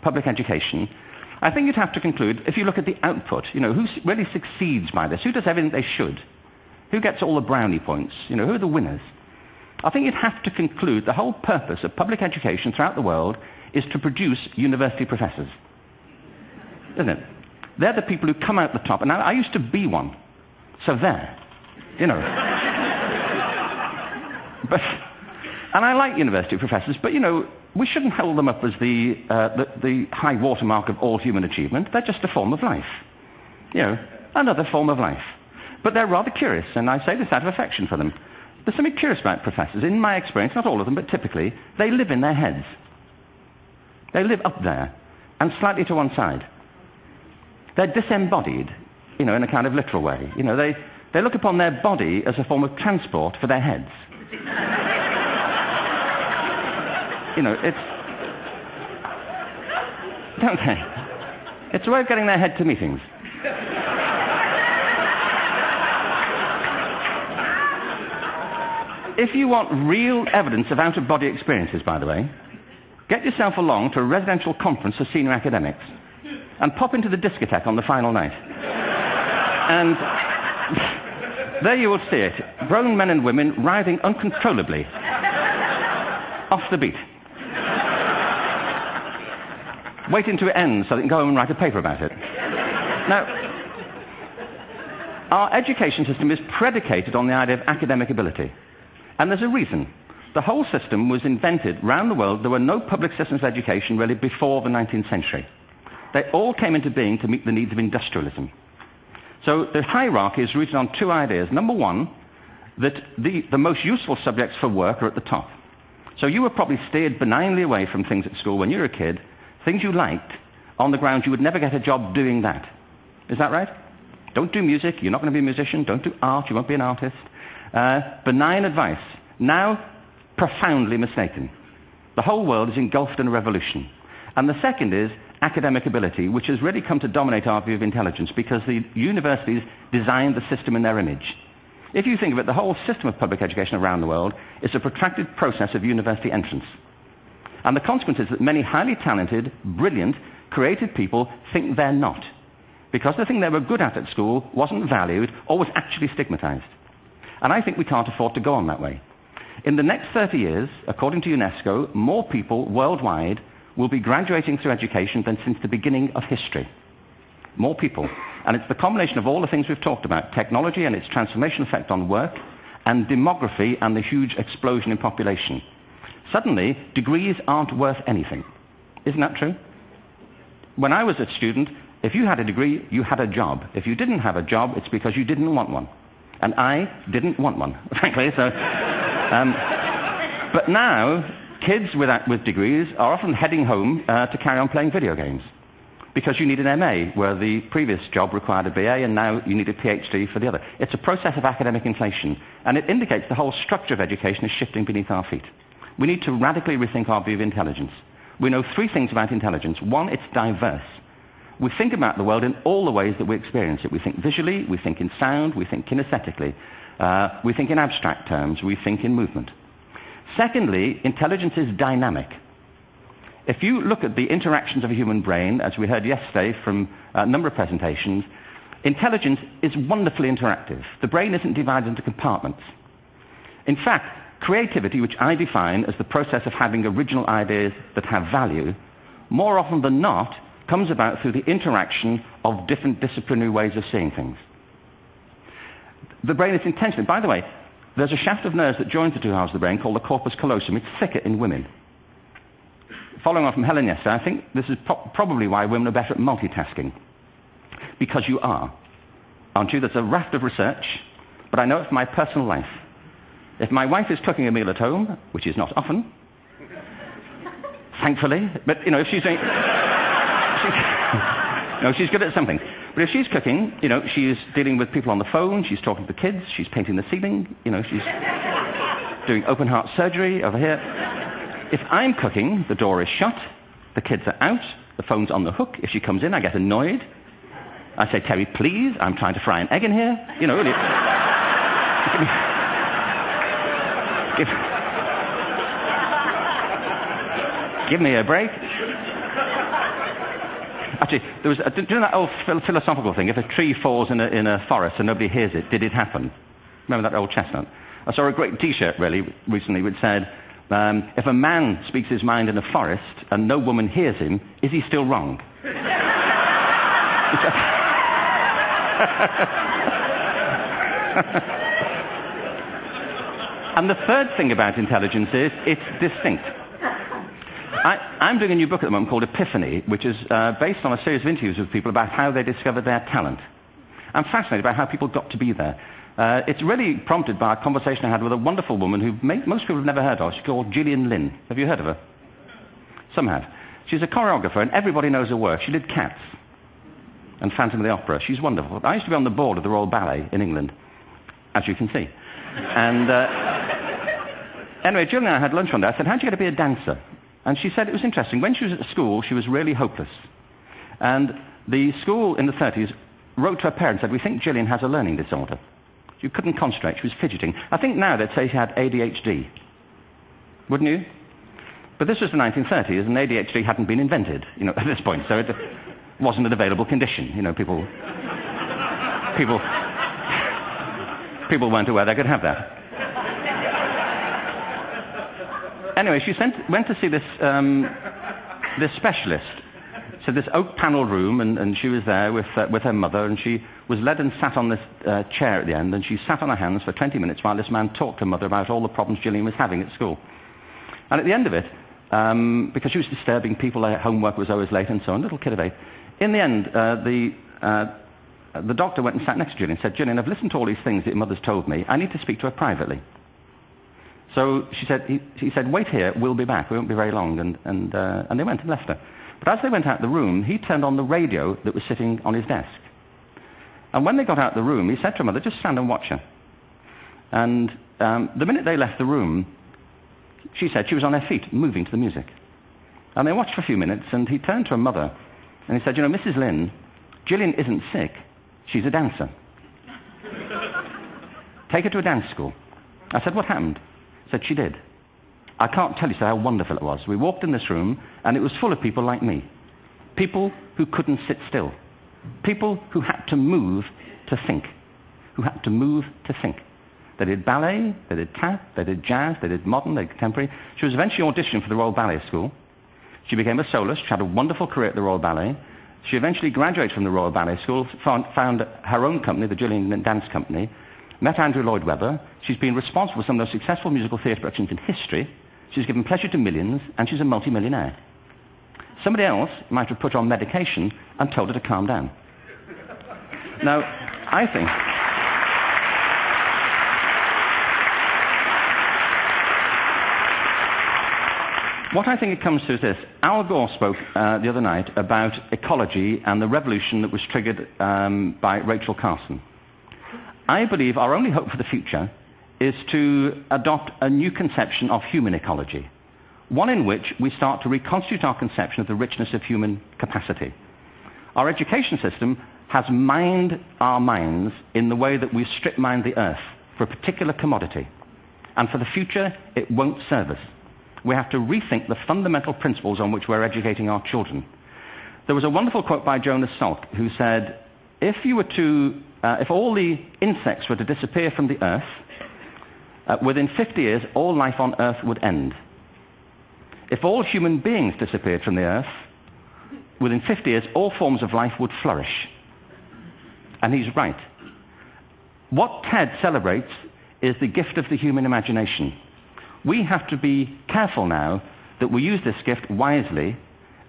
public education, I think you'd have to conclude, if you look at the output, who really succeeds by this? Who does everything they should? Who gets all the brownie points? Who are the winners? I think you'd have to conclude the whole purpose of public education throughout the world is to produce university professors. Isn't it? They're the people who come out the top. And I used to be one. So there. But, and I like university professors, but, we shouldn't hold them up as the high watermark of all human achievement. They're just a form of life. Another form of life. But they're rather curious, and I say this out of affection for them. There's something curious about professors. In my experience, not all of them, but typically, they live in their heads. They live up there, and slightly to one side. They're disembodied, in a kind of literal way. They look upon their body as a form of transport for their heads. Don't they? It's a way of getting their head to meetings. If you want real evidence of out-of-body experiences, by the way, get yourself along to a residential conference for senior academics and pop into the discotheque on the final night. And there you will see it. Grown men and women writhing uncontrollably off the beat. Waiting to end so they can go home and write a paper about it. Now, our education system is predicated on the idea of academic ability. And there's a reason. The whole system was invented around the world. There were no public systems of education really before the 19th century. They all came into being to meet the needs of industrialism. So the hierarchy is rooted on two ideas. Number one, that the most useful subjects for work are at the top. So you were probably steered benignly away from things at school when you were a kid, things you liked, on the grounds you would never get a job doing that. Is that right? Don't do music, you're not going to be a musician. Don't do art, you won't be an artist. Benign advice. Now, profoundly mistaken. The whole world is engulfed in a revolution. And the second is academic ability, which has really come to dominate our view of intelligence because the universities designed the system in their image. If you think of it, the whole system of public education around the world is a protracted process of university entrance. And the consequence is that many highly talented, brilliant, creative people think they're not. Because the thing they were good at school wasn't valued or was actually stigmatized. And I think we can't afford to go on that way. In the next 30 years, according to UNESCO, more people worldwide will be graduating through education than since the beginning of history. More people. And it's the combination of all the things we've talked about, technology and its transformational effect on work, and demography and the huge explosion in population. Suddenly, degrees aren't worth anything. Isn't that true? When I was a student, if you had a degree, you had a job. If you didn't have a job, it's because you didn't want one. And I didn't want one, frankly. So, but now, kids with degrees are often heading home to carry on playing video games. Because you need an MA, where the previous job required a BA, and now you need a PhD for the other. It's a process of academic inflation, and it indicates the whole structure of education is shifting beneath our feet. We need to radically rethink our view of intelligence. We know three things about intelligence. One, it's diverse. We think about the world in all the ways that we experience it. We think visually, we think in sound, we think kinesthetically, we think in abstract terms, we think in movement. Secondly, intelligence is dynamic. If you look at the interactions of a human brain, as we heard yesterday from a number of presentations, intelligence is wonderfully interactive. The brain isn't divided into compartments. In fact, creativity, which I define as the process of having original ideas that have value, more often than not, comes about through the interaction of different disciplinary ways of seeing things. The brain is intentionally, by the way, there's a shaft of nerves that joins the two halves of the brain called the corpus callosum. It's thicker in women. Following on from Helen yesterday, I think this is probably why women are better at multitasking. Because you are. Aren't you? There's a raft of research, but I know it from my personal life. If my wife is cooking a meal at home, which is not often, thankfully, but if she's doing... she's good at something. But if she's cooking, she's dealing with people on the phone, she's talking to the kids, she's painting the ceiling, she's doing open heart surgery over here. If I'm cooking, the door is shut, the kids are out, the phone's on the hook. If she comes in, I get annoyed. I say, Terry, please, I'm trying to fry an egg in here. Give me a break. Actually, there was, do you know that old philosophical thing? If a tree falls in a forest and nobody hears it, did it happen? Remember that old chestnut? I saw a great T-shirt really recently which said, if a man speaks his mind in a forest and no woman hears him, is he still wrong? And the third thing about intelligence is it's distinct. I'm doing a new book at the moment called Epiphany, which is based on a series of interviews with people about how they discovered their talent. I'm fascinated by how people got to be there. It's really prompted by a conversation I had with a wonderful woman who most people have never heard of. She's called Gillian Lynn. Have you heard of her? Some have. She's a choreographer and everybody knows her work. She did Cats and Phantom of the Opera. She's wonderful. I used to be on the board of the Royal Ballet in England, as you can see. And anyway, Gillian and I had lunch one day. I said, how'd you get to be a dancer? And she said it was interesting. When she was at school, she was really hopeless. And the school in the 30s wrote to her parents and said, we think Gillian has a learning disorder. She couldn't concentrate. She was fidgeting. I think now they'd say she had ADHD. Wouldn't you? But this was the 1930s, and ADHD hadn't been invented, at this point. So it wasn't an available condition. People weren't aware they could have that. Anyway, she went to see this specialist. So this oak panel room, and she was there with her mother, and she was led and sat on this chair at the end, and she sat on her hands for 20 minutes while this man talked to her mother about all the problems Gillian was having at school. And at the end of it, because she was disturbing people, their homework was always late and so on, little kid of 8, in the end, the doctor went and sat next to Gillian and said, Gillian, I've listened to all these things that your mother's told me. I need to speak to her privately. So he said, wait here, we'll be back. We won't be very long. And they went and left her. But as they went out the room, he turned on the radio that was sitting on his desk. And when they got out the room, he said to her mother, just stand and watch her. And the minute they left the room, she said she was on her feet, moving to the music. And they watched for a few minutes, and he turned to her mother, and he said, Mrs. Lynn, Gillian isn't sick, she's a dancer. Take her to a dance school. I said, what happened? He said, she did. I can't tell you how wonderful it was. We walked in this room, and it was full of people like me. People who couldn't sit still. People who had to move to think. Who had to move to think. They did ballet, they did tap, they did jazz, they did modern, they did contemporary. She was eventually auditioned for the Royal Ballet School. She became a soloist. She had a wonderful career at the Royal Ballet. She eventually graduated from the Royal Ballet School, found her own company, the Gillian Dance Company, met Andrew Lloyd Webber. She's been responsible for some of the most successful musical theatre productions in history. She's given pleasure to millions, and she's a multi-millionaire. Somebody else might have put her on medication and told her to calm down. Now, I think... What I think it comes to is this. Al Gore spoke the other night about ecology and the revolution that was triggered by Rachel Carson. I believe our only hope for the future is to adopt a new conception of human ecology, one in which we start to reconstitute our conception of the richness of human capacity. Our education system has mined our minds in the way that we strip mine the earth for a particular commodity, and for the future it won't serve us. We have to rethink the fundamental principles on which we're educating our children. There was a wonderful quote by Jonas Salk who said, if all the insects were to disappear from the earth, within 50 years all life on earth would end. If all human beings disappeared from the earth, within 50 years all forms of life would flourish. And he's right. What TED celebrates is the gift of the human imagination. We have to be careful now that we use this gift wisely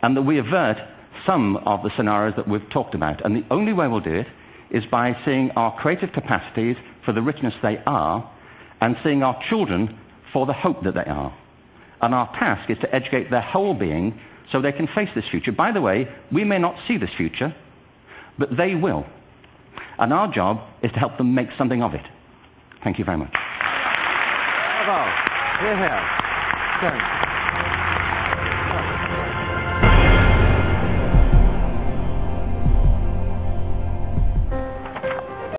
and that we avert some of the scenarios that we've talked about. And the only way we'll do it is by seeing our creative capacities for the richness they are and seeing our children for the hope that they are. And our task is to educate their whole being so they can face this future. By the way, we may not see this future, but they will. And our job is to help them make something of it. Thank you very much. Bravo. Here, here. Thanks.